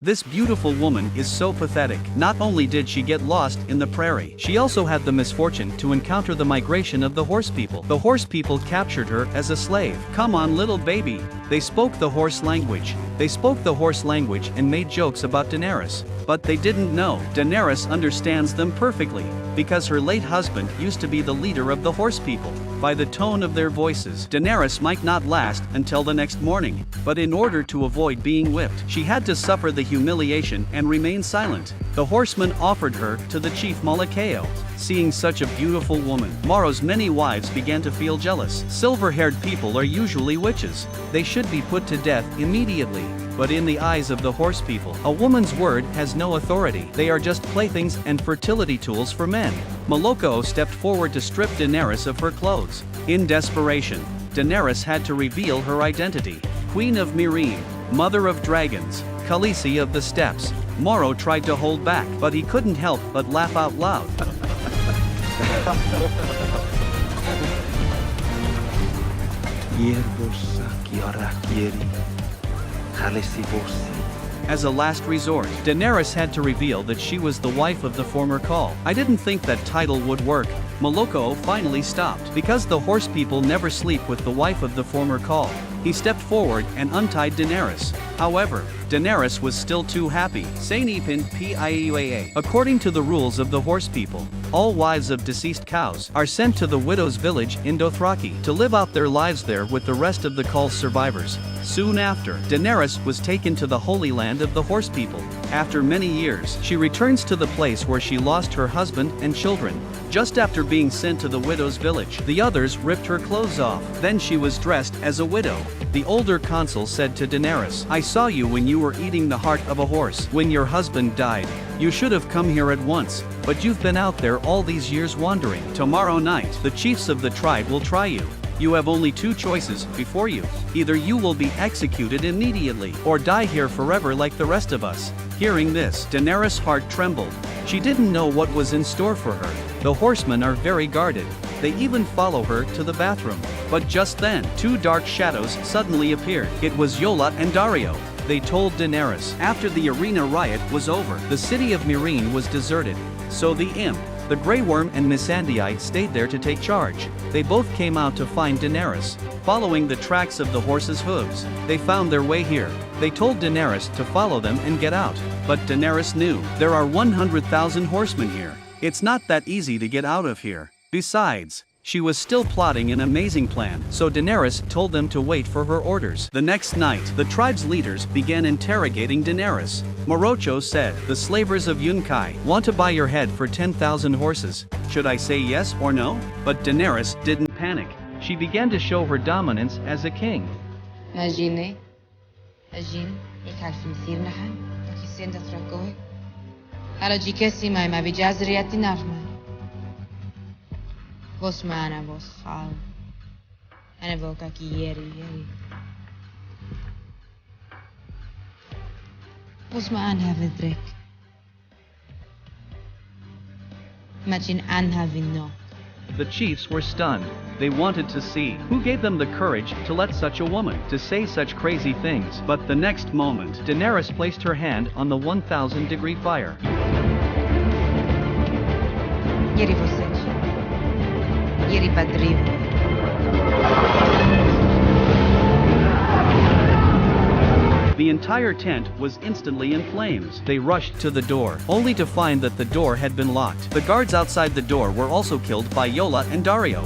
This beautiful woman is so pathetic. Not only did she get lost in the prairie, she also had the misfortune to encounter the migration of the horse people. The horse people captured her as a slave. Come on, little baby. They spoke the horse language. They spoke the horse language and made jokes about Daenerys. But they didn't know Daenerys understands them perfectly, because her late husband used to be the leader of the horse people. By the tone of their voices, Daenerys might not last until the next morning, but in order to avoid being whipped, she had to suffer the humiliation and remain silent. The horseman offered her to the chief Malakeo. Seeing such a beautiful woman, Morrow's many wives began to feel jealous. Silver-haired people are usually witches. They should be put to death immediately. But in the eyes of the horse people, a woman's word has no authority. They are just playthings and fertility tools for men. Malakeo stepped forward to strip Daenerys of her clothes. In desperation, Daenerys had to reveal her identity. Queen of Meereen, Mother of Dragons, Khaleesi of the Steppes. Morrow tried to hold back, but he couldn't help but laugh out loud. As a last resort, Daenerys had to reveal that she was the wife of the former Khal. I didn't think that title would work. Malakeo finally stopped. Because the horse people never sleep with the wife of the former Khal, he stepped forward and untied Daenerys. However, Daenerys was still too happy. According to the rules of the horse people, all wives of deceased cows are sent to the widow's village in Dothraki to live out their lives there with the rest of the Khal's survivors. Soon after, Daenerys was taken to the holy land of the horse people. After many years, she returns to the place where she lost her husband and children. Just after being sent to the widow's village, the others ripped her clothes off. Then she was dressed as a widow. The older consul said to Daenerys, "I saw you when you were eating the heart of a horse. When your husband died, you should have come here at once, but you've been out there all these years wandering. Tomorrow night, the chiefs of the tribe will try you. You have only two choices before you. Either you will be executed immediately, or die here forever like the rest of us." Hearing this, Daenerys' heart trembled. She didn't know what was in store for her. The horsemen are very guarded. They even follow her to the bathroom. But just then, two dark shadows suddenly appeared. It was Yola and Daario. They told Daenerys, after the arena riot was over, the city of Meereen was deserted. So the imp, the Grey Worm and Missandei stayed there to take charge. They both came out to find Daenerys. Following the tracks of the horses' hooves, they found their way here. They told Daenerys to follow them and get out. But Daenerys knew, there are 100,000 horsemen here. It's not that easy to get out of here. Besides, she was still plotting an amazing plan, so Daenerys told them to wait for her orders. The next night, the tribe's leaders began interrogating Daenerys. Morocho said, "The slavers of Yunkai want to buy your head for 10,000 horses. Should I say yes or no?" But Daenerys didn't panic. She began to show her dominance as a king. The chiefs were stunned. They wanted to see who gave them the courage to let such a woman to say such crazy things. But the next moment, Daenerys placed her hand on the 1,000-degree fire. The entire tent was instantly in flames. They rushed to the door, only to find that the door had been locked. The guards outside the door were also killed by Yola and Daario.